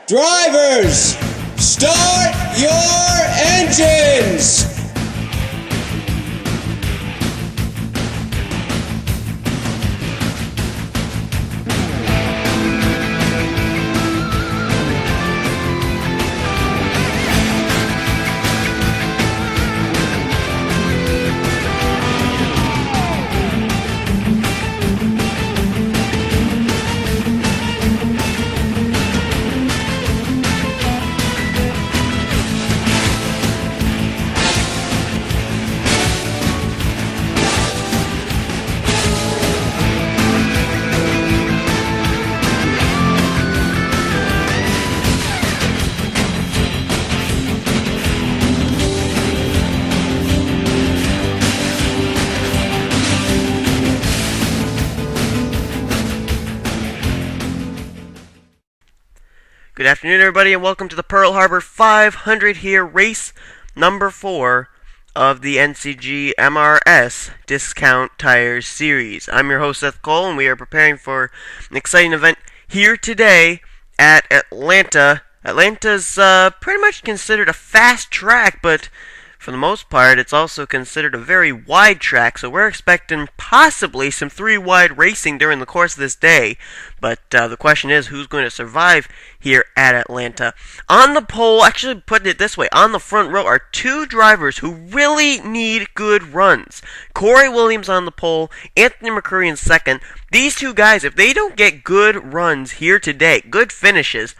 Drivers, start your engines! Good afternoon, everybody, and welcome to the Pearl Harbor 500 here, race number 4 of the NCGMRS Discount Tires Series. I'm your host, Seth Cole, and we are preparing for an exciting event here today at Atlanta. Atlanta's pretty much considered a fast track, but for the most part, it's also considered a very wide track, so we're expecting possibly some 3-wide racing during the course of this day. But the question is, who's going to survive here at Atlanta? On the pole, actually putting it this way, on the front row are 2 drivers who really need good runs. Corey Williams on the pole, Anthony McCurry in second. These 2 guys, if they don't get good runs here today, good finishes,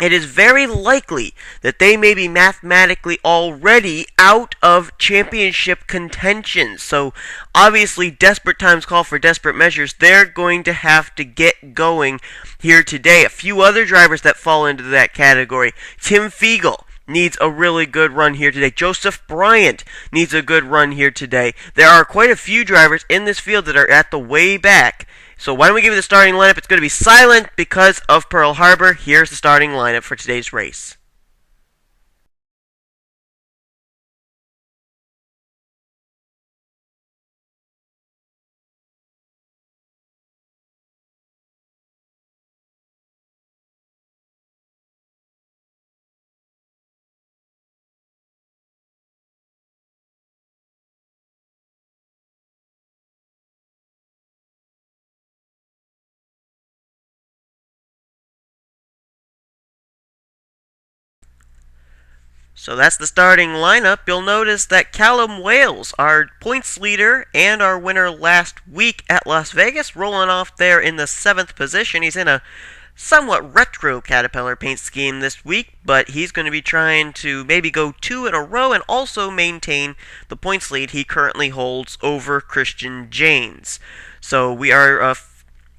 it is very likely that they may be mathematically already out of championship contention. So, obviously, desperate times call for desperate measures. They're going to have to get going here today. A few other drivers that fall into that category. Tim Fiegel needs a really good run here today. Joseph Bryant needs a good run here today. There are quite a few drivers in this field that are at the way back. So why don't we give you the starting lineup? It's going to be silent because of Pearl Harbor. Here's the starting lineup for today's race. So that's the starting lineup. You'll notice that Callum Wales, our points leader and our winner last week at Las Vegas, rolling off there in the 7th position. He's in a somewhat retro Caterpillar paint scheme this week, but he's going to be trying to maybe go 2 in a row and also maintain the points lead he currently holds over Christian Janes. So we are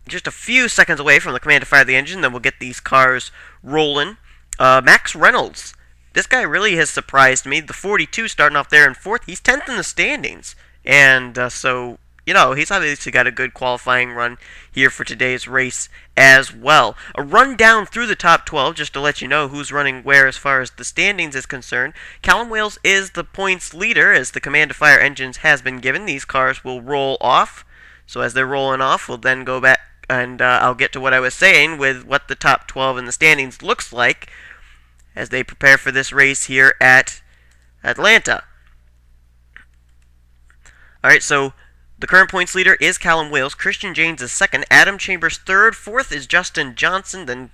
just a few seconds away from the command to fire the engine, then we'll get these cars rolling. Max Reynolds. This guy really has surprised me. The 42 starting off there in 4th. He's 10th in the standings. And so, he's obviously got a good qualifying run here for today's race as well. A rundown through the top 12, just to let you know who's running where as far as the standings is concerned. Callum Wales is the points leader as the command to fire engines has been given. These cars will roll off. So as they're rolling off, we'll then go back and I'll get to what I was saying with what the top 12 in the standings looks like as they prepare for this race here at Atlanta. Alright, so the current points leader is Callum Wales. Christian Janes is 2nd. Adam Chambers 3rd. 4th is Justin Johnson. Then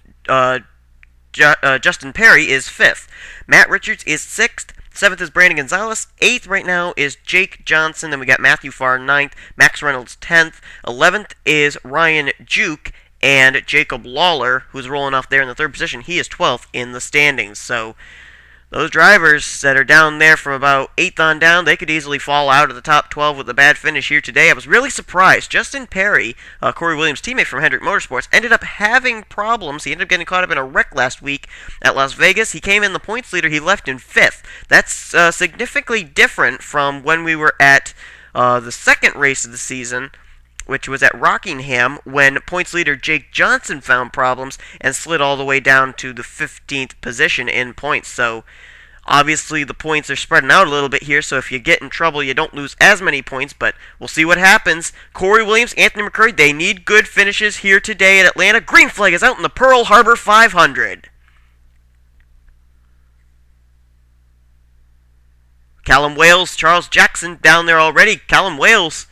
Justin Perry is 5th. Matt Richards is 6th. 7th is Brandon Gonzalez. 8th right now is Jake Johnson. Then we got Matthew Farr 9th. Max Reynolds 10th. 11th is Ryan Juke. And Jacob Lawler, who's rolling off there in the 3rd position, he is 12th in the standings. So those drivers that are down there from about 8th on down, they could easily fall out of the top 12 with a bad finish here today. I was really surprised. Justin Perry, Corey Williams' teammate from Hendrick Motorsports, ended up having problems. He ended up getting caught up in a wreck last week at Las Vegas. He came in the points leader. He left in 5th. That's significantly different from when we were at the 2nd race of the season, which was at Rockingham, when points leader Jake Johnson found problems and slid all the way down to the 15th position in points. So obviously the points are spreading out a little bit here, so if you get in trouble, you don't lose as many points, but we'll see what happens. Corey Williams, Anthony McCurry, they need good finishes here today at Atlanta. Green flag is out in the Pearl Harbor 500. Callum Wales, Charles Jackson down there already. Callum Wales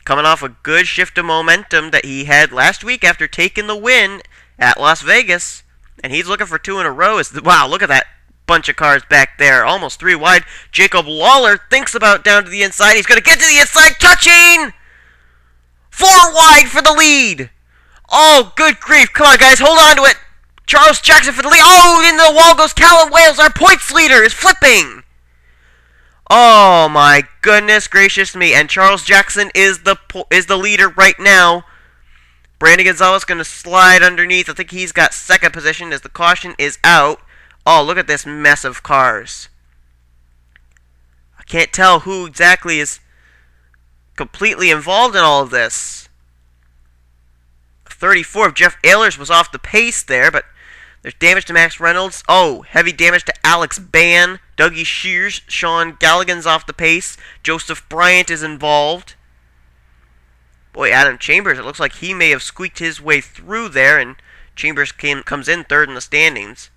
coming off a good shift of momentum that he had last week after taking the win at Las Vegas. And he's looking for 2 in a row. Wow, look at that bunch of cars back there. Almost 3 wide. Jacob Lawler thinks about down to the inside. He's going to get to the inside. Touching! 4 wide for the lead. Oh, good grief. Come on, guys. Hold on to it. Charles Jackson for the lead. Oh, into the wall goes Callum Wales. Our points leader is flipping. Oh, my goodness gracious me. And Charles Jackson is the leader right now. Brandon Gonzalez going to slide underneath. I think he's got second position as the caution is out. Oh, look at this mess of cars. I can't tell who exactly is completely involved in all of this. 34 of Jeff Ehlers was off the pace there, but there's damage to Max Reynolds. Oh, heavy damage to Alex Ban. Dougie Shears, Sean Galligan's off the pace. Joseph Bryant is involved. Boy, Adam Chambers, it looks like he may have squeaked his way through there, and Chambers comes in third in the standings.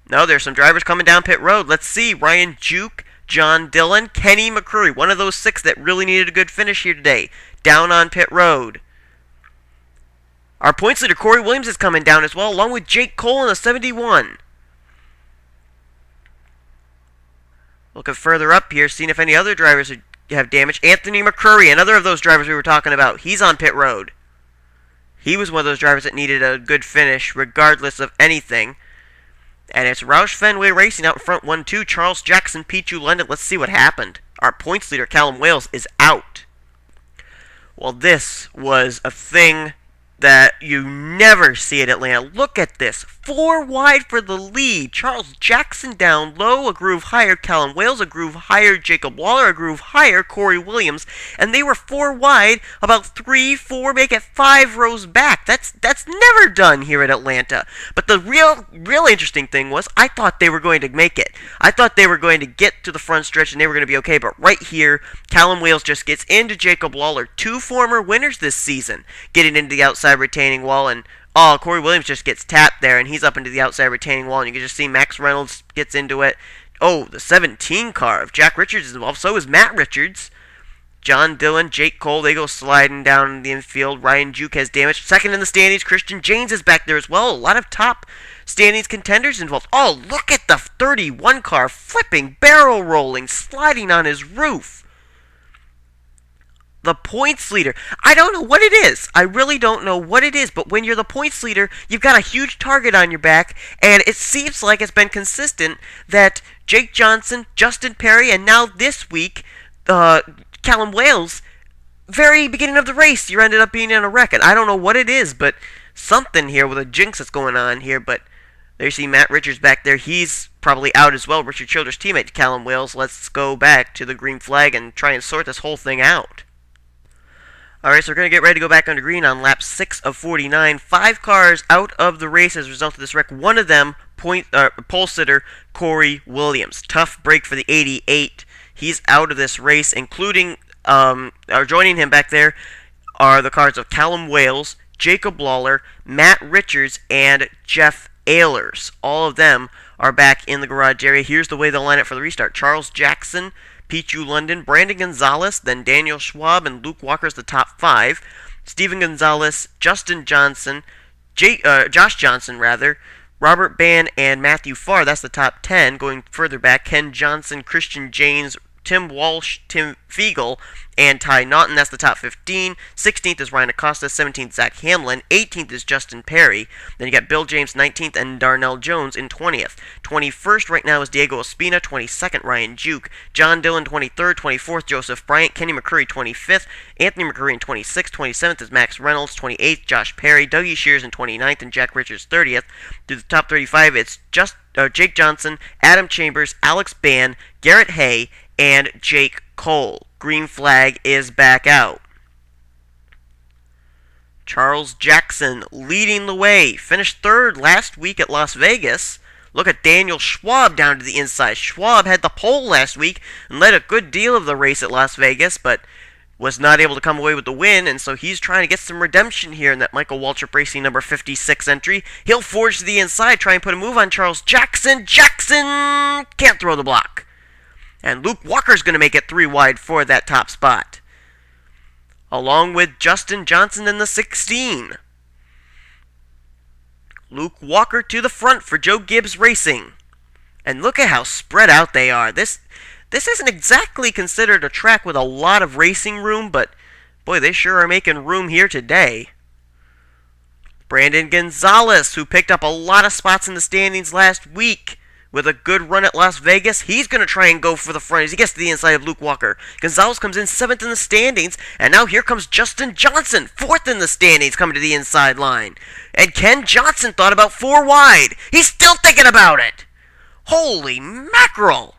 No, there's some drivers coming down pit road. Let's see. Ryan Juke, John Dillon, Kenny McCurry, one of those 6 that really needed a good finish here today, down on pit road. Our points leader, Corey Williams, is coming down as well, along with Jake Cole in the 71. Looking further up here, seeing if any other drivers have damage. Anthony McCurry, another of those drivers we were talking about. He's on pit road. He was one of those drivers that needed a good finish, regardless of anything. And it's Roush Fenway Racing out in front 1-2. Charles Jackson, Pichu London. Let's see what happened. Our points leader, Callum Wales, is out. Well, this was a thing that you never see at Atlanta. Look at this. 4 wide for the lead. Charles Jackson down low, a groove higher. Callum Wales, a groove higher. Jacob Lawler, a groove higher. Corey Williams. And they were 4 wide, about 3, 4, make it 5 rows back. That's never done here at Atlanta. But the real interesting thing was, I thought they were going to make it. I thought they were going to get to the front stretch and they were going to be okay. But right here, Callum Wales just gets into Jacob Lawler. 2 former winners this season, getting into the outside retaining wall, and Corey Williams just gets tapped there, and he's up into the outside retaining wall, and you can just see Max Reynolds gets into it. Oh, the 17 car of Jack Richards is involved. So is Matt Richards. John Dillon, Jake Cole, they go sliding down in the infield. Ryan Juke has damage. Second in the standings, Christian James is back there as well. A lot of top standings contenders involved. Oh, look at the 31 car flipping, barrel rolling, sliding on his roof. The points leader. I don't know what it is. I really don't know what it is. But when you're the points leader, you've got a huge target on your back. And it seems like it's been consistent that Jake Johnson, Justin Perry, and now this week, Callum Wales, very beginning of the race, you ended up being in a wreck. And I don't know what it is, but something here with a jinx that's going on here. But there you see Matt Richards back there. He's probably out as well. Richard Childress' teammate, Callum Wales. Let's go back to the green flag and try and sort this whole thing out. Alright, so we're going to get ready to go back under green on lap 6 of 49. 5 cars out of the race as a result of this wreck. One of them, pole sitter Corey Williams. Tough break for the 88. He's out of this race, including, joining him back there are the cars of Callum Wales, Jacob Lawler, Matt Richards, and Jeff Ehlers. All of them are back in the garage area. Here's the way they'll line up for the restart. Charles Jackson, Pichu London, Brandon Gonzalez, then Daniel Schwab and Luke Walker is the top 5. Steven Gonzalez, Justin Johnson, Josh Johnson, Robert Ban, and Matthew Farr. That's the top 10. Going further back, Ken Johnson, Christian James, Tim Walsh, Tim Fiegel, and Ty Naughton. That's the top 15. 16th is Ryan Acosta. 17th, Zach Hamlin. 18th is Justin Perry. Then you got Bill James, 19th, and Darnell Jones in 20th. 21st right now is Diego Ospina. 22nd, Ryan Juke. John Dillon, 23rd. 24th, Joseph Bryant. Kenny McCurry, 25th. Anthony McCurry in 26th. 27th is Max Reynolds. 28th, Josh Perry. Dougie Shears in 29th, and Jack Richards, 30th. Through the top 35, it's Jake Johnson, Adam Chambers, Alex Ban, Garrett Hay, and Jake Cole. Green flag is back out. Charles Jackson leading the way. Finished 3rd last week at Las Vegas. Look at Daniel Schwab down to the inside. Schwab had the pole last week and led a good deal of the race at Las Vegas, but was not able to come away with the win, and so he's trying to get some redemption here in that Michael Waltrip Racing number 56 entry. He'll forge to the inside, try and put a move on Charles Jackson. Jackson can't throw the block. And Luke Walker's going to make it 3 wide for that top spot, along with Justin Johnson in the 16. Luke Walker to the front for Joe Gibbs Racing. And look at how spread out they are. This isn't exactly considered a track with a lot of racing room, but boy, they sure are making room here today. Brandon Gonzalez, who picked up a lot of spots in the standings last week with a good run at Las Vegas, he's going to try and go for the front as he gets to the inside of Luke Walker. Gonzalez comes in 7th in the standings, and now here comes Justin Johnson, 4th in the standings, coming to the inside line. And Ken Johnson thought about 4 wide. He's still thinking about it. Holy mackerel!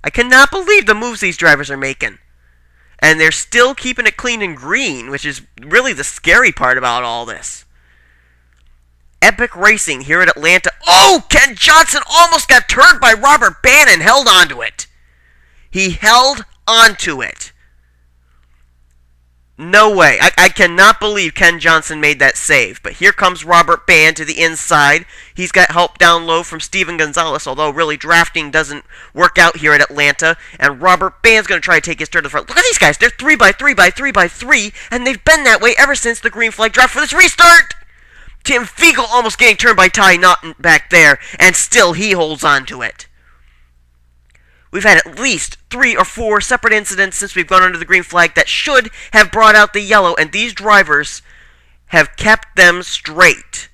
I cannot believe the moves these drivers are making. And they're still keeping it clean and green, which is really the scary part about all this. Epic Racing here at Atlanta. Oh, Ken Johnson almost got turned by Robert Bannon, held onto it. He held onto it. No way. I cannot believe Ken Johnson made that save. But here comes Robert Bann to the inside. He's got help down low from Steven Gonzalez, although really drafting doesn't work out here at Atlanta. And Robert Bann's going to try to take his turn to the front. Look at these guys. They're 3 by 3 by 3 by 3, and they've been that way ever since the green flag dropped for this restart. Tim Fiegel almost getting turned by Ty Naughton back there, and still he holds on to it. We've had at least 3 or 4 separate incidents since we've gone under the green flag that should have brought out the yellow, and these drivers have kept them straight.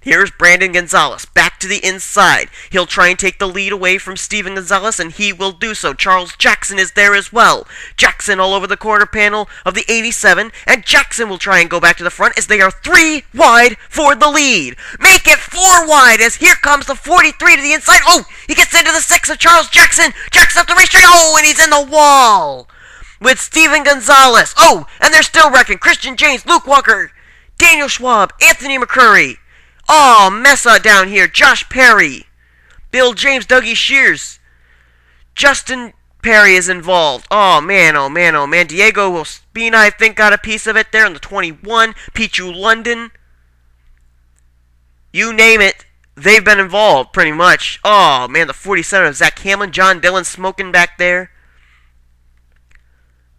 Here's Brandon Gonzalez, back to the inside. He'll try and take the lead away from Steven Gonzalez, and he will do so. Charles Jackson is there as well. Jackson all over the quarter panel of the 87, and Jackson will try and go back to the front as they are 3 wide for the lead. Make it 4 wide as here comes the 43 to the inside. Oh, he gets into the 6 of Charles Jackson. Jackson up the racetrack. Oh, and he's in the wall with Steven Gonzalez. Oh, and they're still wrecking. Christian James, Luke Walker, Daniel Schwab, Anthony McCurry. Oh, Mesa down here. Josh Perry. Bill James, Dougie Shears. Justin Perry is involved. Oh, man, oh, man, oh, man. Diego Ospina, I think, got a piece of it there in the 21. Pichu London. You name it, they've been involved, pretty much. Oh, man, the 47 of Zach Hamlin. John Dillon smoking back there.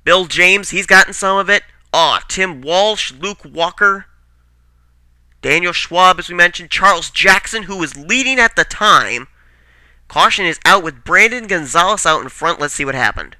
Bill James, he's gotten some of it. Oh, Tim Walsh, Luke Walker. Daniel Schwab, as we mentioned. Charles Jackson, who was leading at the time. Caution is out with Brandon Gonzalez out in front. Let's see what happened.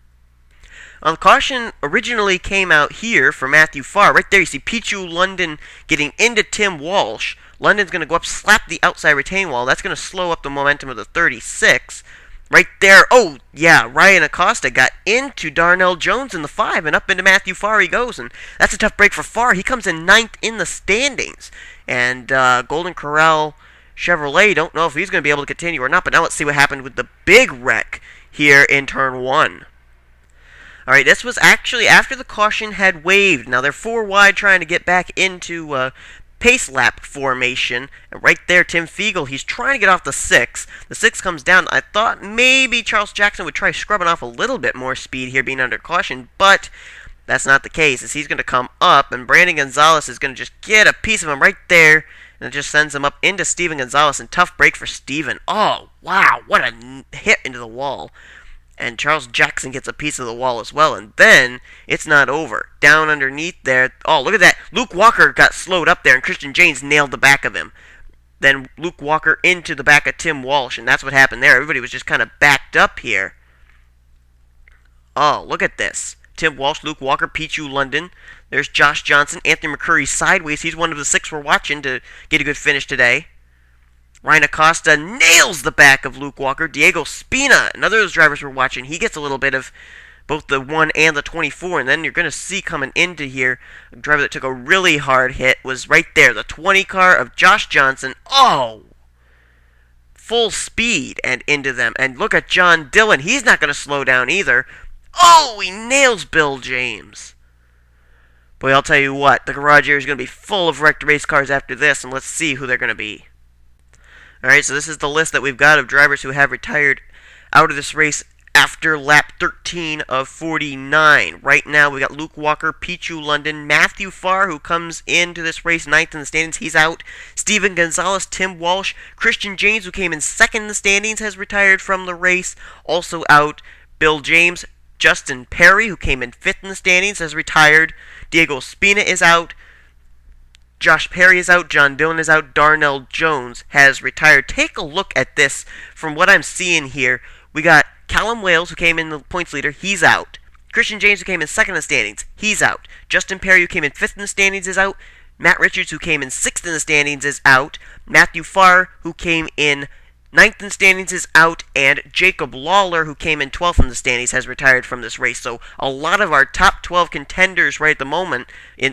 The caution originally came out here for Matthew Farr. Right there you see Pichu London getting into Tim Walsh. London's going to go up, slap the outside retaining wall. That's going to slow up the momentum of the 36. Right there. Oh, yeah, Ryan Acosta got into Darnell Jones in the 5, and up into Matthew Farr he goes. And that's a tough break for Farr. He comes in 9th in the standings. And Golden Corral Chevrolet, don't know if he's going to be able to continue or not. But now let's see what happened with the big wreck here in Turn 1. Alright, this was actually after the caution had waved. Now they're 4 wide trying to get back into pace lap formation. And right there, Tim Fiegel, he's trying to get off the 6. The 6 comes down. I thought maybe Charles Jackson would try scrubbing off a little bit more speed here being under caution, but that's not the case, as he's going to come up, and Brandon Gonzalez is going to just get a piece of him right there, and it just sends him up into Steven Gonzalez, and tough break for Steven. Oh, wow, what a hit into the wall. And Charles Jackson gets a piece of the wall as well, and then it's not over. Down underneath there, oh, look at that. Luke Walker got slowed up there, and Christian James nailed the back of him. Then Luke Walker into the back of Tim Walsh, and that's what happened there. Everybody was just kind of backed up here. Oh, look at this. Tim Walsh, Luke Walker, Pichu London. There's Josh Johnson, Anthony McCurry sideways. He's one of the 6 we're watching to get a good finish today. Ryan Acosta nails the back of Luke Walker. Diego Spina, another of those drivers we're watching, he gets a little bit of both the 1 and the 24. And then you're going to see coming into here, a driver that took a really hard hit was right there. The 20 car of Josh Johnson. Oh! Full speed and into them. And look at John Dillon. He's not going to slow down either. Oh, he nails Bill James. Boy, I'll tell you what, the garage area is going to be full of wrecked race cars after this, and let's see who they're going to be. Alright, so this is the list that we've got of drivers who have retired out of this race after lap 13 of 49. Right now, we got Luke Walker, Pichu London, Matthew Farr, who comes into this race 9th in the standings. He's out. Steven Gonzalez, Tim Walsh, Christian James, who came in 2nd in the standings, has retired from the race, also out. Bill James, Justin Perry, who came in 5th in the standings, has retired. Diego Spina is out. Josh Perry is out. John Dillon is out. Darnell Jones has retired. Take a look at this. From what I'm seeing here, we got Callum Wales, who came in the points leader. He's out. Christian James, who came in 2nd in the standings. He's out. Justin Perry, who came in 5th in the standings, is out. Matt Richards, who came in 6th in the standings, is out. Matthew Farr, who came in 9th in the standings, is out. And Jacob Lawler, who came in 12th in the standings, has retired from this race. So a lot of our top 12 contenders right at the moment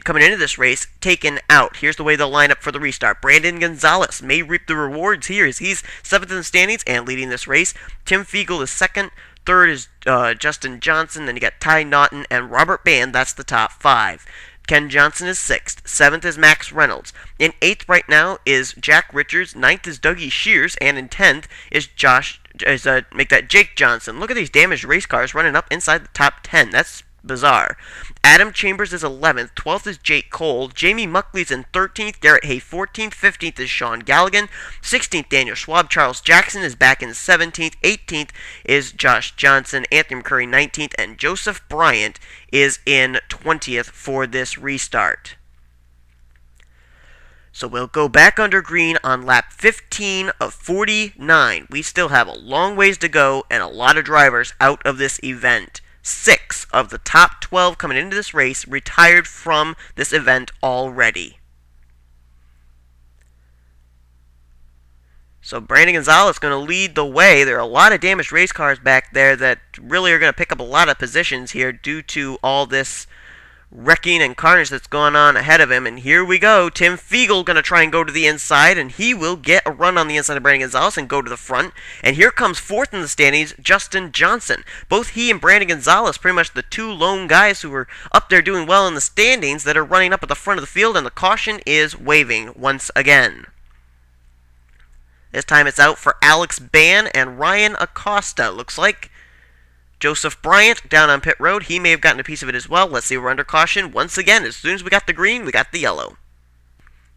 coming into this race taken out. Here's the way they'll line up for the restart. Brandon Gonzalez may reap the rewards here as he's 7th in the standings and leading this race. Tim Fiegel is 2nd. 3rd is Justin Johnson. Then you got Ty Naughton and Robert Band. That's the top 5. Ken Johnson is 6th. 7th is Max Reynolds. In 8th right now is Jack Richards. 9th is Dougie Shears. And in 10th is Jake Johnson. Look at these damaged race cars running up inside the top 10. That's bizarre. Adam Chambers is 11th. 12th is Jake Cole. Jamie Muckley's in 13th. Garrett Hay 14th. 15th is Sean Galligan. 16th, Daniel Schwab. Charles Jackson is back in 17th. 18th is Josh Johnson. Anthony McCurry 19th. And Joseph Bryant is in 20th for this restart. So we'll go back under green on lap 15 of 49. We still have a long ways to go and a lot of drivers out of this event. 6 of the top 12 coming into this race retired from this event already. So Brandon Gonzalez is going to lead the way. There are a lot of damaged race cars back there that really are going to pick up a lot of positions here due to all this wrecking and carnage that's going on ahead of him. And here we go. Tim Fiegel going to try and go to the inside, and he will get a run on the inside of Brandon Gonzalez and go to the front. And here comes 4th in the standings, Justin Johnson. Both he and Brandon Gonzalez, pretty much the 2 lone guys who are up there doing well in the standings that are running up at the front of the field, and the caution is waving once again. This time it's out for Alex Ban and Ryan Acosta. Looks like Joseph Bryant down on pit road. He may have gotten a piece of it as well. Let's see, we're under caution. Once again, as soon as we got the green, we got the yellow.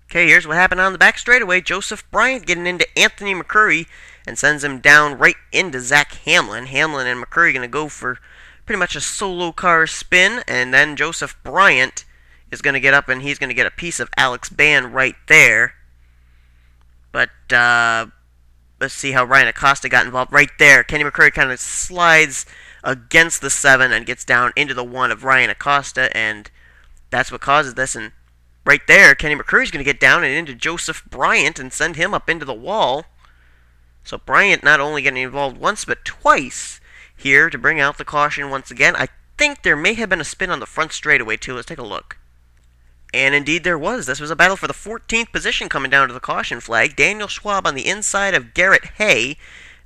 Okay, here's what happened on the back straightaway. Joseph Bryant getting into Anthony McCurry and sends him down right into Zach Hamlin. Hamlin and McCurry going to go for pretty much a solo car spin. And then Joseph Bryant is going to get up and he's going to get a piece of Alex Ban right there. But let's see how Ryan Acosta got involved right there. Kenny McCurry kind of slides against the 7 and gets down into the 1 of Ryan Acosta, and that's what causes this. And right there, Kenny McCurry's going to get down and into Joseph Bryant and send him up into the wall. So Bryant not only getting involved once, but twice here to bring out the caution once again. I think there may have been a spin on the front straightaway too. Let's take a look. And indeed there was. This was a battle for the 14th position coming down to the caution flag. Daniel Schwab on the inside of Garrett Hay.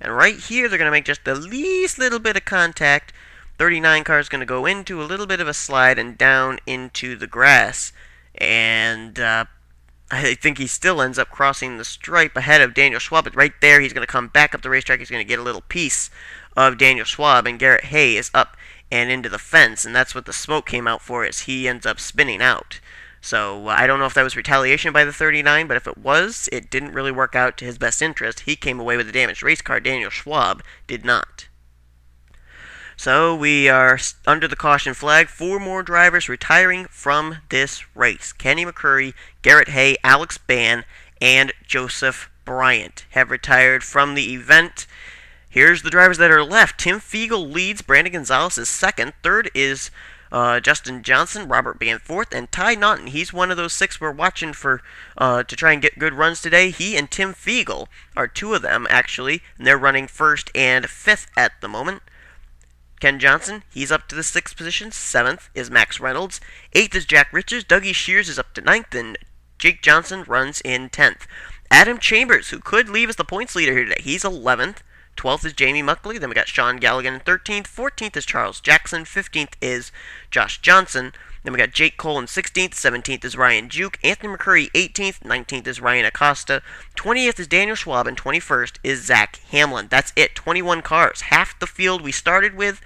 And right here, they're going to make just the least little bit of contact. 39 car is going to go into a little bit of a slide and down into the grass. And I think he still ends up crossing the stripe ahead of Daniel Schwab. But right there, he's going to come back up the racetrack. He's going to get a little piece of Daniel Schwab. And Garrett Hay is up and into the fence. And that's what the smoke came out for, as he ends up spinning out. So I don't know if that was retaliation by the 39, but if it was, it didn't really work out to his best interest. He came away with a damaged race car. Daniel Schwab did not. So we are under the caution flag. 4 more drivers retiring from this race. Kenny McCurry, Garrett Hay, Alex Ban, and Joseph Bryant have retired from the event. Here's the drivers that are left. Tim Fiegel leads. Brandon Gonzalez is 2nd. 3rd is Justin Johnson, Robert Band 4th, and Ty Naughton. He's one of those 6 we're watching for to try and get good runs today. He and Tim Fiegel are 2 of them, actually, and they're running 1st and 5th at the moment. Ken Johnson, he's up to the 6th position. 7th is Max Reynolds. 8th is Jack Richards. Dougie Shears is up to 9th, and Jake Johnson runs in 10th. Adam Chambers, who could leave as the points leader here today, he's 11th. 12th is Jamie Muckley. Then we got Sean Galligan in 13th. 14th is Charles Jackson. 15th is Josh Johnson. Then we got Jake Cole in 16th. 17th is Ryan Juke. Anthony McCurry 18th. 19th is Ryan Acosta. 20th is Daniel Schwab. And 21st is Zach Hamlin. That's it. 21 cars. Half the field we started with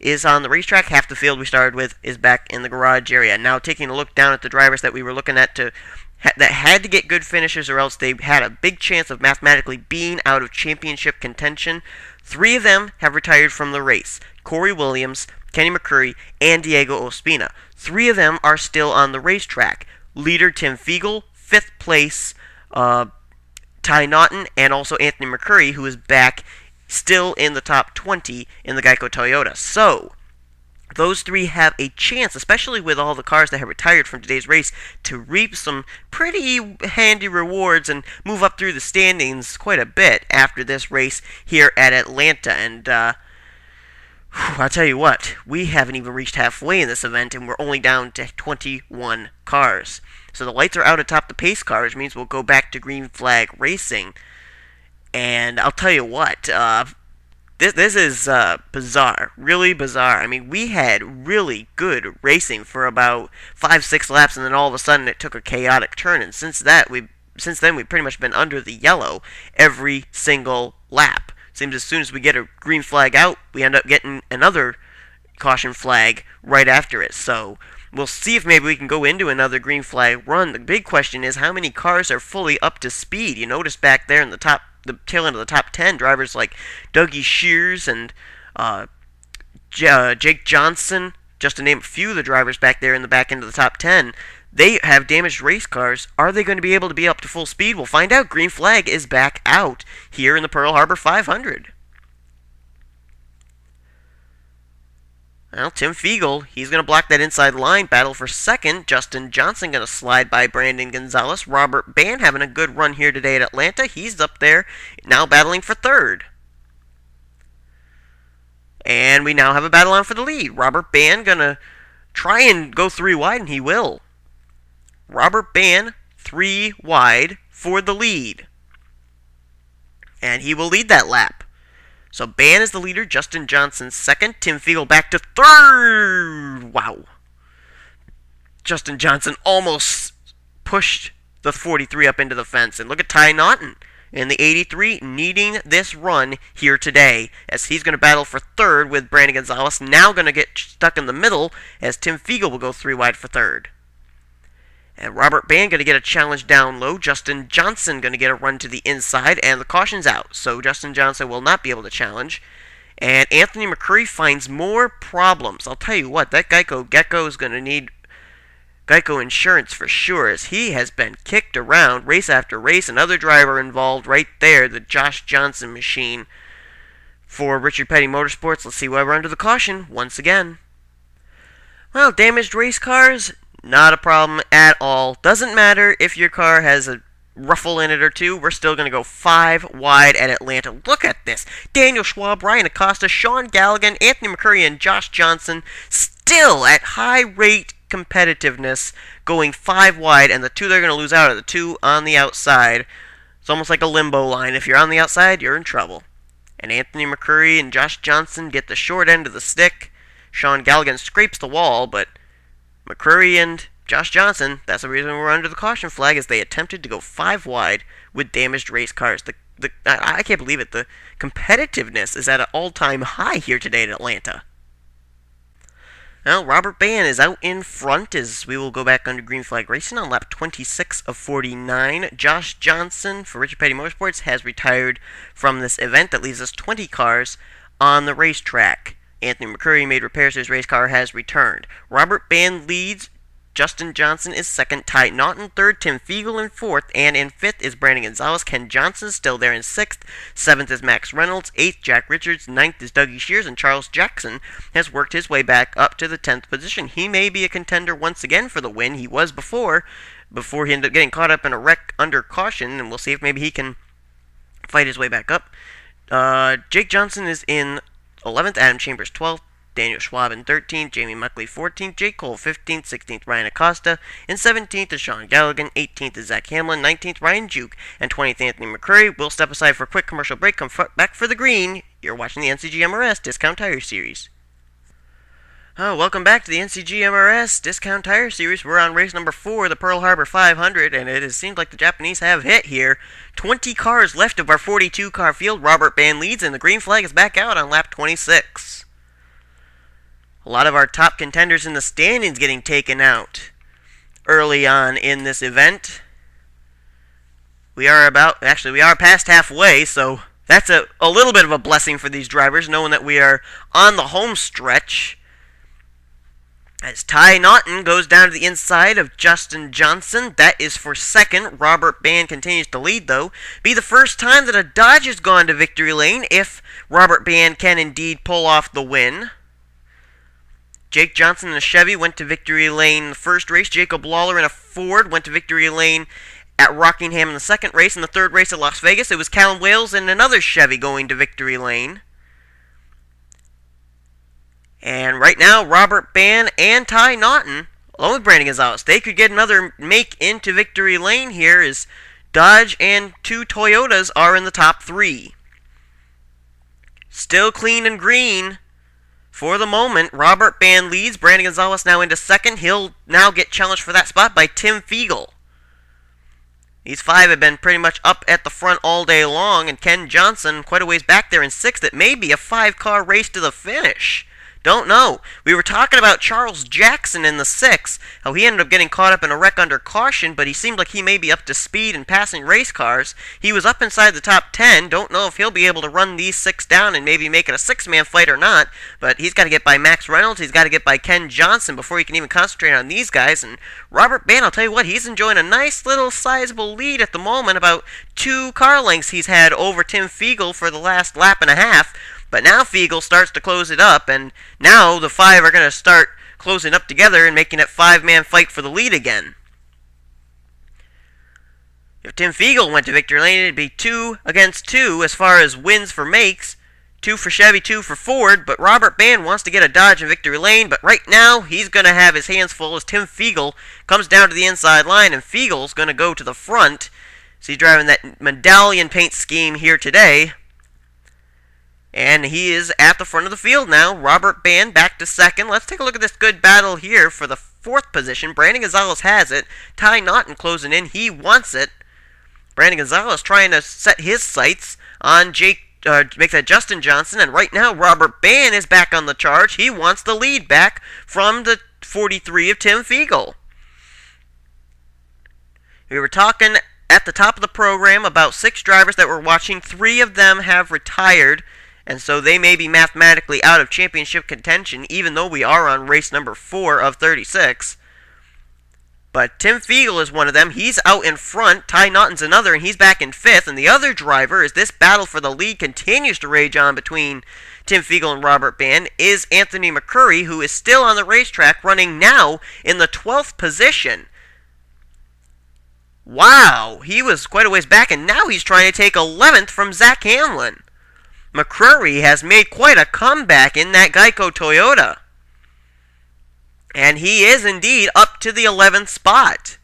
is on the racetrack. Half the field we started with is back in the garage area. Now taking a look down at the drivers that we were looking at that had to get good finishes, or else they had a big chance of mathematically being out of championship contention. 3 of them have retired from the race. Corey Williams, Kenny McCurry, and Diego Ospina. 3 of them are still on the racetrack. Leader Tim Fiegel, 5th place Ty Naughton, and also Anthony McCurry, who is back still in the top 20 in the Geico Toyota. So, those 3 have a chance, especially with all the cars that have retired from today's race, to reap some pretty handy rewards and move up through the standings quite a bit after this race here at Atlanta. And I'll tell you what, we haven't even reached halfway in this event, and we're only down to 21 cars. So the lights are out atop the pace car, which means we'll go back to green flag racing. And I'll tell you what, this is bizarre, really bizarre. I mean, we had really good racing for about 5-6 laps, and then all of a sudden it took a chaotic turn. And since then, we've pretty much been under the yellow every single lap. Seems as soon as we get a green flag out, we end up getting another caution flag right after it. So we'll see if maybe we can go into another green flag run. The big question is how many cars are fully up to speed. You notice back there in the tail end of the top 10, drivers like Dougie Shears and Jake Johnson, just to name a few of the drivers back there in the back end of the top 10, they have damaged race cars. Are they going to be able to be up to full speed? We'll find out. Green flag is back out here in the Pearl Harbor 500. Well, Tim Fiegel, he's going to block that inside line, battle for second. Justin Johnson going to slide by Brandon Gonzalez. Robert Ban having a good run here today at Atlanta. He's up there, now battling for third. And we now have a battle on for the lead. Robert Ban going to try and go 3 wide, and he will. Robert Ban, 3 wide for the lead. And he will lead that lap. So Ban is the leader, Justin Johnson second, Tim Fiegel back to third. Wow. Justin Johnson almost pushed the 43 up into the fence. And look at Ty Naughton in the 83 needing this run here today, as he's going to battle for third with Brandon Gonzalez. Now going to get stuck in the middle as Tim Fiegel will go 3 wide for third. And Robert Ban going to get a challenge down low. Justin Johnson going to get a run to the inside, and the caution's out. So Justin Johnson will not be able to challenge. And Anthony McCurry finds more problems. I'll tell you what, that Gecko is going to need Geico insurance for sure, as he has been kicked around race after race. Another driver involved right there, the Josh Johnson machine for Richard Petty Motorsports. Let's see why we're under the caution once again. Well, damaged race cars, not a problem at all. Doesn't matter if your car has a ruffle in it or two. We're still going to go 5 wide at Atlanta. Look at this. Daniel Schwab, Ryan Acosta, Sean Galligan, Anthony McCurry, and Josh Johnson still at high rate competitiveness going 5 wide, and the 2 they're going to lose out are the 2 on the outside. It's almost like a limbo line. If you're on the outside, you're in trouble. And Anthony McCurry and Josh Johnson get the short end of the stick. Sean Galligan scrapes the wall, but McCurry and Josh Johnson, that's the reason we're under the caution flag, as they attempted to go 5 wide with damaged race cars. I can't believe it. The competitiveness is at an all-time high here today in Atlanta. Well, Robert Ban is out in front as we will go back under green flag racing on lap 26 of 49. Josh Johnson for Richard Petty Motorsports has retired from this event. That leaves us 20 cars on the racetrack. Anthony McCurry made repairs to his race car, has returned. Robert Ban leads. Justin Johnson is second. Ty Naughton third. Tim Fiegel in fourth. And in fifth is Brandon Gonzalez. Ken Johnson still there in sixth. Seventh is Max Reynolds. Eighth, Jack Richards. Ninth is Dougie Shears. And Charles Jackson has worked his way back up to the 10th position. He may be a contender once again for the win. He was before he ended up getting caught up in a wreck under caution. And we'll see if maybe he can fight his way back up. Jake Johnson is in 11th, Adam Chambers 12th, Daniel Schwab in 13th, Jamie Muckley 14th, Jake Cole 15th, 16th, Ryan Acosta, and 17th is Sean Galligan, 18th is Zach Hamlin, 19th, Ryan Juke, and 20th, Anthony McCurry. We'll step aside for a quick commercial break, come back for the green. You're watching the NCGMRS Discount Tire Series. Welcome back to the NCGMRS Discount Tire Series. We're on race number 4, the Pearl Harbor 500, and it seems like the Japanese have hit here. 20 cars left of our 42-car field. Robert Ban leads, and the green flag is back out on lap 26. A lot of our top contenders in the standings getting taken out early on in this event. We are past halfway, so That's a little bit of a blessing for these drivers, knowing that we are on the home stretch. As Ty Naughton goes down to the inside of Justin Johnson. That is for second. Robert Band continues to lead, though. Be the first time that a Dodge has gone to victory lane if Robert Band can indeed pull off the win. Jake Johnson in a Chevy went to victory lane in the first race. Jacob Lawler in a Ford went to victory lane at Rockingham in the second race. In the third race at Las Vegas, it was Callum Wales in another Chevy going to victory lane. And right now, Robert Band and Ty Naughton, along with Brandon Gonzalez, they could get another make into victory lane here as Dodge and 2 Toyotas are in the top 3. Still clean and green for the moment. Robert Band leads. Brandon Gonzalez now into second. He'll now get challenged for that spot by Tim Fiegel. These 5 have been pretty much up at the front all day long, and Ken Johnson quite a ways back there in 6th. It may be a 5-car race to the finish. Don't know. We were talking about Charles Jackson in the 6th, how he ended up getting caught up in a wreck under caution, but he seemed like he may be up to speed and passing race cars. He was up inside the top 10. Don't know if he'll be able to run these 6 down and maybe make it a 6-man fight or not, but he's got to get by Max Reynolds. He's got to get by Ken Johnson before he can even concentrate on these guys. And Robert Band, I'll tell you what, he's enjoying a nice little sizable lead at the moment, about 2 car lengths he's had over Tim Fiegel for the last lap and a half. But now Fiegel starts to close it up, and now the 5 are going to start closing up together and making it 5-man fight for the lead again. If Tim Fiegel went to victory lane, it'd be 2 against 2 as far as wins for makes. 2 for Chevy, 2 for Ford, but Robert Band wants to get a Dodge in victory lane, but right now he's going to have his hands full as Tim Fiegel comes down to the inside line, and Fiegel's going to go to the front. So he's driving that medallion paint scheme here today. And he is at the front of the field now. Robert Band back to second. Let's take a look at this good battle here for the 4th position. Brandon Gonzalez has it. Ty Naughton closing in. He wants it. Brandon Gonzalez trying to set his sights on Justin Johnson. And right now, Robert Band is back on the charge. He wants the lead back from the 43 of Tim Fiegel. We were talking at the top of the program about 6 drivers that we're watching. 3 of them have retired, and so they may be mathematically out of championship contention, even though we are on race number 4 of 36. But Tim Fiegel is one of them. He's out in front. Ty Naughton's another, and he's back in 5th. And the other driver, as this battle for the lead continues to rage on between Tim Fiegel and Robert Band, is Anthony McCurry, who is still on the racetrack, running now in the 12th position. Wow, he was quite a ways back, and now he's trying to take 11th from Zach Hamlin. McCurry has made quite a comeback in that Geico Toyota. And he is indeed up to the 11th spot.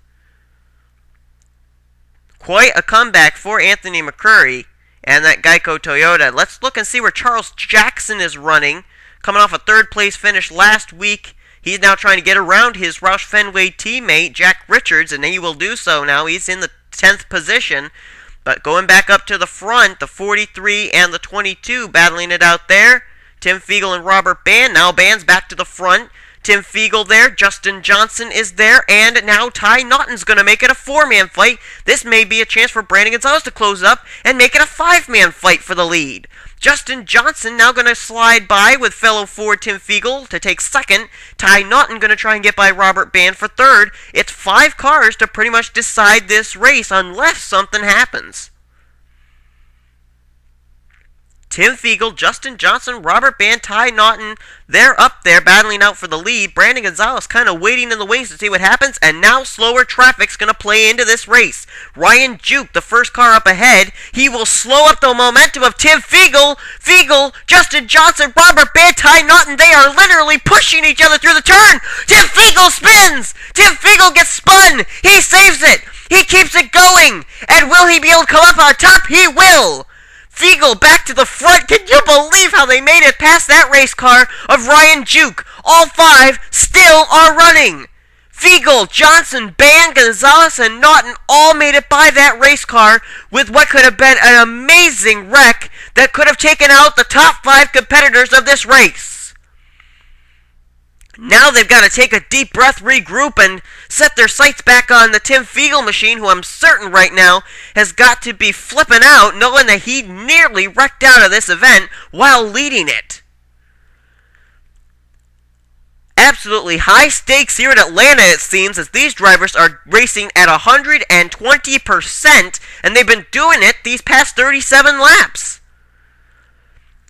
Quite a comeback for Anthony McCurry and that Geico Toyota. Let's look and see where Charles Jackson is running. Coming off a 3rd place finish last week. He's now trying to get around his Roush Fenway teammate, Jack Richards, and he will do so now. He's in the 10th position. But going back up to the front, the 43 and the 22 battling it out there. Tim Fiegel and Robert Band. Now Band's back to the front. Tim Fiegel there. Justin Johnson is there. And now Ty Naughton's going to make it a 4-man fight. This may be a chance for Brandon Gonzalez to close up and make it a 5-man fight for the lead. Justin Johnson now going to slide by with fellow Ford Tim Fiegel to take 2nd. Ty Naughton going to try and get by Robert Band for 3rd. It's 5 cars to pretty much decide this race unless something happens. Tim Fiegel, Justin Johnson, Robert Band, Ty Naughton, they're up there battling out for the lead. Brandon Gonzalez kind of waiting in the wings to see what happens, and now slower traffic's going to play into this race. Ryan Juke, the first car up ahead, he will slow up the momentum of Tim Fiegel. Fiegel, Justin Johnson, Robert Band, Ty Naughton, they are literally pushing each other through the turn. Tim Fiegel spins! Tim Fiegel gets spun! He saves it! He keeps it going! And will he be able to come up on top? He will! Fiegel back to the front. Can you believe how they made it past that race car of Ryan Juke? All 5 still are running. Fiegel, Johnson, Band, Gonzalez, and Naughton all made it by that race car with what could have been an amazing wreck that could have taken out the top 5 competitors of this race. Now they've got to take a deep breath, regroup, and set their sights back on the Tim Fiegel machine, who I'm certain right now has got to be flipping out knowing that he nearly wrecked out of this event while leading it. Absolutely high stakes here in Atlanta, it seems, as these drivers are racing at 120%, and they've been doing it these past 37 laps.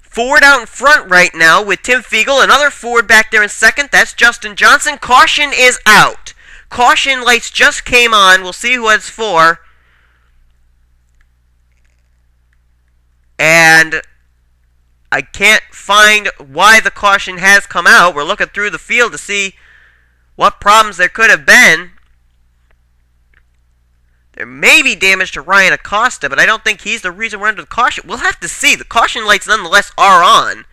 Ford out in front right now with Tim Fiegel. Another Ford back there in second. That's Justin Johnson. Caution is out. Caution lights just came on. We'll see who it's for. And I can't find why the caution has come out. We're looking through the field to see what problems there could have been. There may be damage to Ryan Acosta, but I don't think he's the reason we're under the caution. We'll have to see. The caution lights nonetheless are on.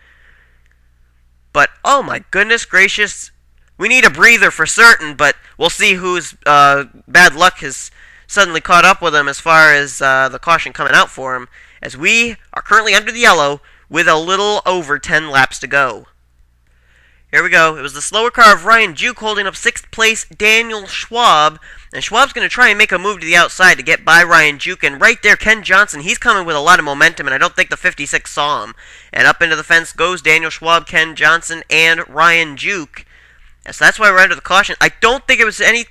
But, oh my goodness gracious. We need a breather for certain, but we'll see whose bad luck has suddenly caught up with him as far as the caution coming out for him, as we are currently under the yellow with a little over 10 laps to go. Here we go. It was the slower car of Ryan Juke holding up 6th place Daniel Schwab. And Schwab's going to try and make a move to the outside to get by Ryan Juke. And right there, Ken Johnson, he's coming with a lot of momentum, and I don't think the 56 saw him. And up into the fence goes Daniel Schwab, Ken Johnson, and Ryan Juke. And so that's why we're under the caution. I don't think it was any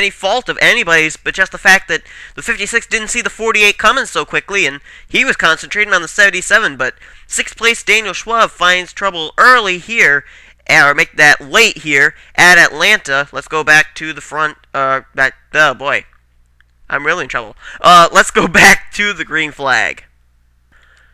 fault of anybody's, but just the fact that the 56 didn't see the 48 coming so quickly, and he was concentrating on the 77. But 6th place Daniel Schwab finds trouble early here, or make that late here at Atlanta. Let's go back to the front. Oh boy, I'm really in trouble. Let's go back to the green flag.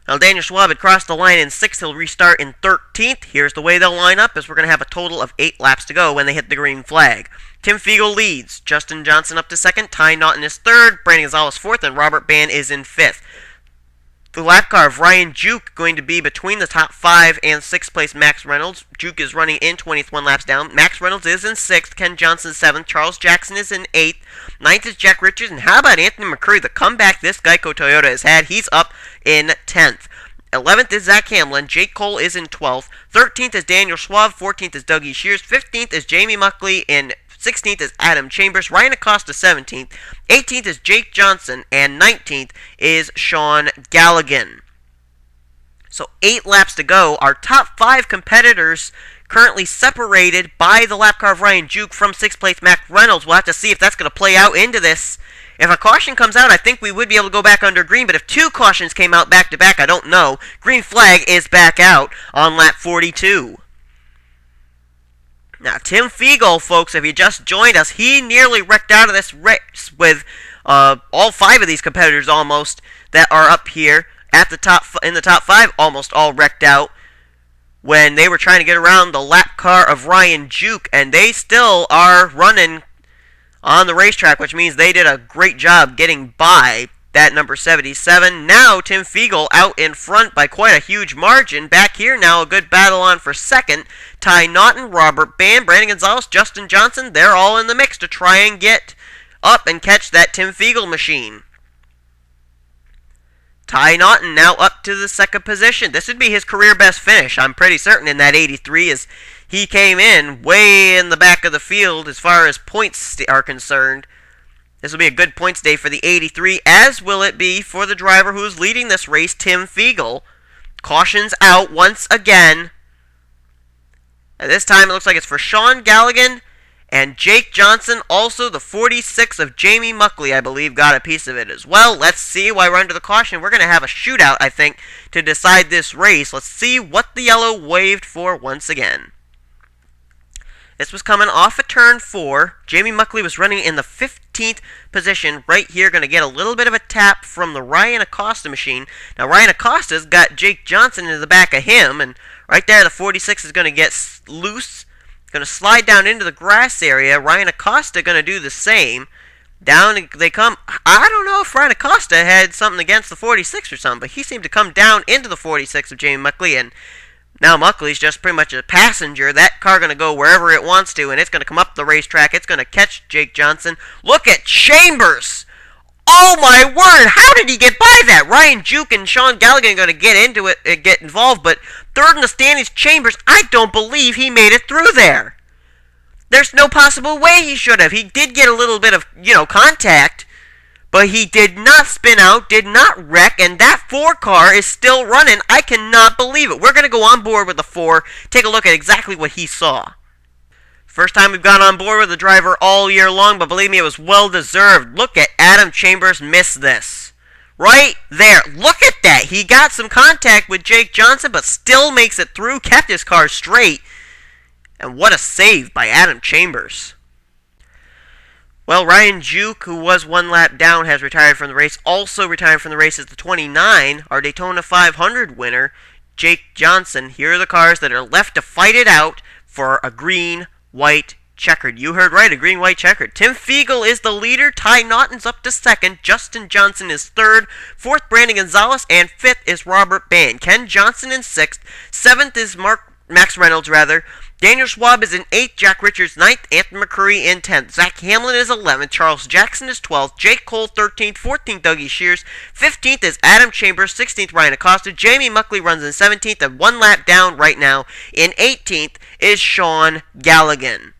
Now Daniel Schwab had crossed the line in 6th. He'll restart in 13th. Here's the way they'll line up, as we're going to have a total of 8 laps to go when they hit the green flag. Tim Fiegel leads. Justin Johnson up to 2nd. Ty Naughton is 3rd. Brandon Gonzalez 4th. And Robert Bann is in 5th. The lap car of Ryan Juke going to be between the top 5 and 6th place Max Reynolds. Juke is running in 20th, 1 laps down. Max Reynolds is in 6th. Ken Johnson 7th. Charles Jackson is in 8th. 9th is Jack Richards. And how about Anthony McCurry? The comeback this Geico Toyota has had. He's up in 10th. 11th is Zach Hamlin. Jake Cole is in 12th. 13th is Daniel Schwab. 14th is Dougie Shears. 15th is Jamie Muckley. And 16th is Adam Chambers. Ryan Acosta 17th. 18th is Jake Johnson. And 19th is Sean Galligan. So 8 laps to go. Our top 5 competitors currently separated by the lap car of Ryan Juke from 6th place Mac Reynolds. We'll have to see if that's going to play out into this. If a caution comes out, I think we would be able to go back under green, but if 2 cautions came out back-to-back, I don't know. Green flag is back out on lap 42. Now, Tim Fiegel, folks, if you just joined us, he nearly wrecked out of this race with all 5 of these competitors almost that are up here at the top in the top 5, almost all wrecked out when they were trying to get around the lap car of Ryan Juke, and they still are running on the racetrack, which means they did a great job getting by that number 77. Now Tim Fiegel out in front by quite a huge margin. Back here now, a good battle on for 2nd. Ty Naughton, Robert Bann, Brandon Gonzalez, Justin Johnson, they're all in the mix to try and get up and catch that Tim Fiegel machine. Ty Naughton now up to the 2nd position. This would be his career best finish, I'm pretty certain, in that 83, as he came in way in the back of the field as far as points are concerned. This will be a good points day for the 83, as will it be for the driver who's leading this race, Tim Fiegel. Cautions out once again. And this time it looks like it's for Sean Galligan and Jake Johnson. Also, the 46 of Jamie Muckley, I believe, got a piece of it as well. Let's see why we're under the caution. We're going to have a shootout, I think, to decide this race. Let's see what the yellow waved for once again. This was coming off of turn 4. Jamie Muckley was running in the 15th position right here. Going to get a little bit of a tap from the Ryan Acosta machine. Now, Ryan Acosta's got Jake Johnson in the back of him. And right there, the 46 is going to get loose. Going to slide down into the grass area. Ryan Acosta going to do the same. Down they come. I don't know if Ryan Acosta had something against the 46 or something, but he seemed to come down into the 46 of Jamie Muckley, and now Muckley's just pretty much a passenger. That car going to go wherever it wants to, and it's going to come up the racetrack. It's going to catch Jake Johnson. Look at Chambers! Oh my word! How did he get by that? Ryan Juke and Sean Galligan are going to get into it and get involved, but 3rd in the standings, Chambers, I don't believe he made it through there. There's no possible way he should have. He did get a little bit of, contact, but he did not spin out, did not wreck, and that 4 car is still running. I cannot believe it. We're going to go on board with the 4, take a look at exactly what he saw. First time we've gone on board with a driver all year long, but believe me, it was well-deserved. Look at Adam Chambers miss this. Right there. Look at that. He got some contact with Jake Johnson, but still makes it through, kept his car straight. And what a save by Adam Chambers. Well, Ryan Juke, who was 1 lap down, has retired from the race. Also retired from the race is the 29, our Daytona 500 winner, Jake Johnson. Here are the cars that are left to fight it out for a green-white checkered. You heard right, a green-white checkered. Tim Fiegel is the leader. Ty Naughton's up to 2nd. Justin Johnson is 3rd. 4th, Brandon Gonzalez. And 5th is Robert Band. Ken Johnson in 6th. 7th is Max Reynolds. Daniel Schwab is in 8th, Jack Richards 9th, Anthony McCurry in 10th, Zach Hamlin is 11th, Charles Jackson is 12th, Jake Cole 13th, 14th, Dougie Shears, 15th is Adam Chambers, 16th, Ryan Acosta, Jamie Muckley runs in 17th, and 1 lap down right now in 18th is Sean Galligan.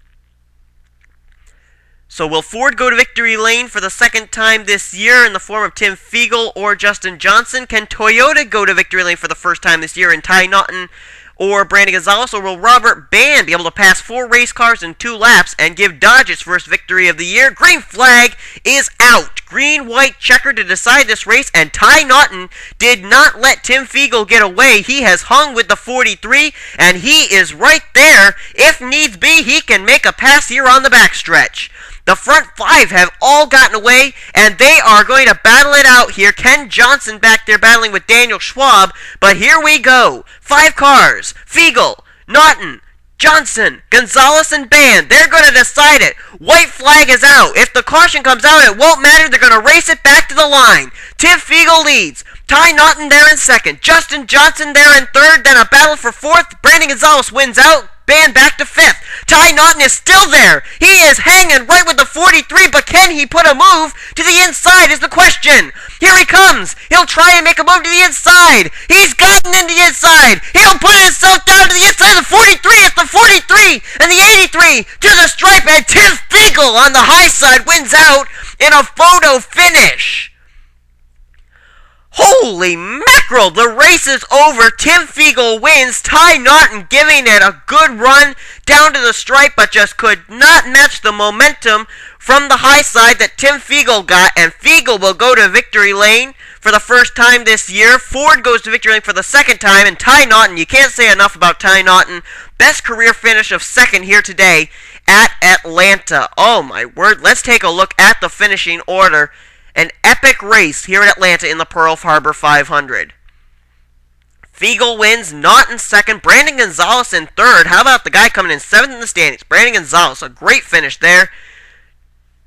So will Ford go to victory lane for the 2nd time this year in the form of Tim Fiegel or Justin Johnson? Can Toyota go to victory lane for the first time this year in Ty Naughton or Brandon Gonzalez, or will Robert Band be able to pass 4 race cars in 2 laps and give Dodge its first victory of the year? Green flag is out. Green-white checker to decide this race, and Ty Naughton did not let Tim Fiegel get away. He has hung with the 43, and he is right there. If needs be, he can make a pass here on the backstretch. The front 5 have all gotten away, and they are going to battle it out here. Ken Johnson back there battling with Daniel Schwab, but here we go. 5 cars. Fiegel, Naughton, Johnson, Gonzalez, and Band. They're going to decide it. White flag is out. If the caution comes out, it won't matter. They're going to race it back to the line. Tim Fiegel leads. Ty Naughton there in 2nd. Justin Johnson there in 3rd. Then a battle for 4th. Brandon Gonzalez wins out. Band back to 5th. Ty Naughton is still there. He is hanging right with the 43, but can he put a move to the inside is the question. Here he comes. He'll try and make a move to the inside. He's gotten in the inside. He'll put himself down to the inside of the 43. It's the 43 and the 83 to the stripe, and Tim Fiegel on the high side wins out in a photo finish. Holy mackerel, the race is over. Tim Fiegel wins. Ty Naughton giving it a good run down to the stripe, but just could not match the momentum from the high side that Tim Fiegel got, and Fiegel will go to victory lane for the first time this year. Ford goes to victory lane for the 2nd time, and Ty Naughton, you can't say enough about Ty Naughton. Best career finish of 2nd here today at Atlanta. Oh my word, let's take a look at the finishing order. An epic race here at Atlanta in the Pearl Harbor 500. Fiegel wins, Naughton 2nd, Brandon Gonzalez in 3rd. How about the guy coming in 7th in the standings? Brandon Gonzalez, a great finish there.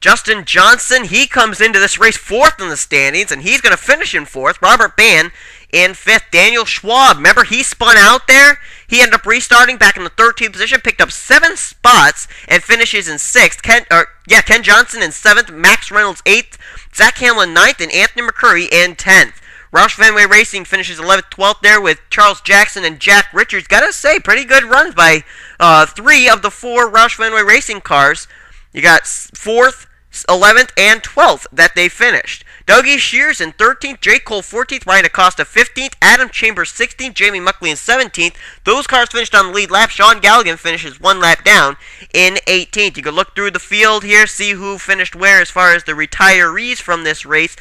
Justin Johnson, he comes into this race 4th in the standings, and he's going to finish in 4th. Robert Band in 5th. Daniel Schwab, remember he spun out there? He ended up restarting back in the 13th position, picked up 7 spots, and finishes in 6th. Ken Johnson in 7th, Max Reynolds 8th, Zach Hamlin 9th, and Anthony McCurry in 10th. Roush Fenway Racing finishes 11th, 12th there with Charles Jackson and Jack Richards. Gotta say, pretty good runs by 3 of the 4 Roush Fenway Racing cars. You got 4th, 11th, and 12th that they finished. Dougie Shears in 13th, Jake Cole 14th, Ryan Acosta 15th, Adam Chambers 16th, Jamie Muckley in 17th. Those cars finished on the lead lap. Sean Galligan finishes 1 lap down in 18th. You can look through the field here, see who finished where as far as the retirees from this race.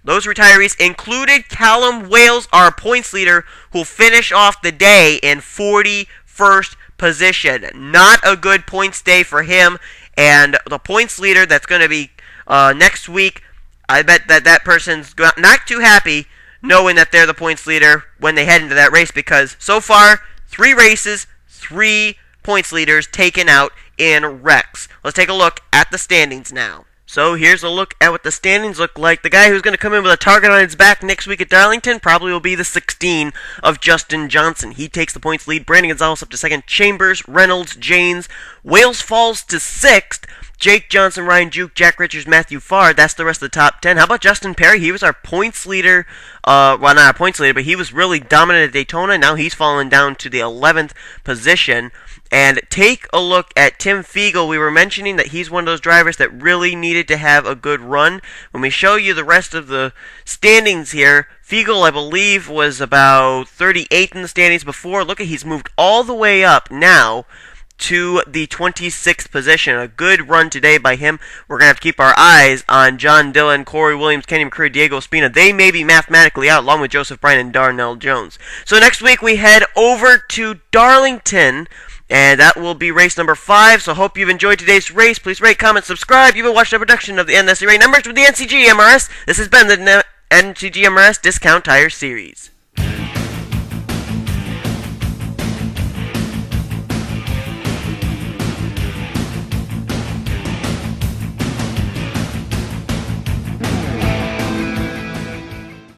Those retirees included Callum Wales, our points leader, who finished off the day in 41st position. Not a good points day for him. And the points leader that's going to be next week, I bet that person's not too happy knowing that they're the points leader when they head into that race, because so far, 3 races, 3 points leaders taken out in wrecks. Let's take a look at the standings now. So here's a look at what the standings look like. The guy who's going to come in with a target on his back next week at Darlington probably will be the 16 of Justin Johnson. He takes the points lead. Brandon Gonzalez up to 2nd. Chambers, Reynolds, Janes. Wales falls to 6th. Jake Johnson, Ryan Juke, Jack Richards, Matthew Farr. That's the rest of the top 10. How about Justin Perry? He was our points leader. Well, not our points leader, but he was really dominant at Daytona. Now he's fallen down to the 11th position. And take a look at Tim Fiegel. We were mentioning that he's one of those drivers that really needed to have a good run. When we show you the rest of the standings here, Fiegel, I believe, was about 38th in the standings before. Look at, he's moved all the way up now to the 26th position. A good run today by him. We're going to have to keep our eyes on John Dillon, Corey Williams, Kenny McCreary, Diego Espina. They may be mathematically out, along with Joseph Bryan and Darnell Jones. So next week we head over to Darlington, and that will be race number 5. So hope you've enjoyed today's race. Please rate, comment, subscribe. You've been watching a production of the NCGMRS numbers with the NCGMRS. This has been the NCGMRS Discount Tire Series.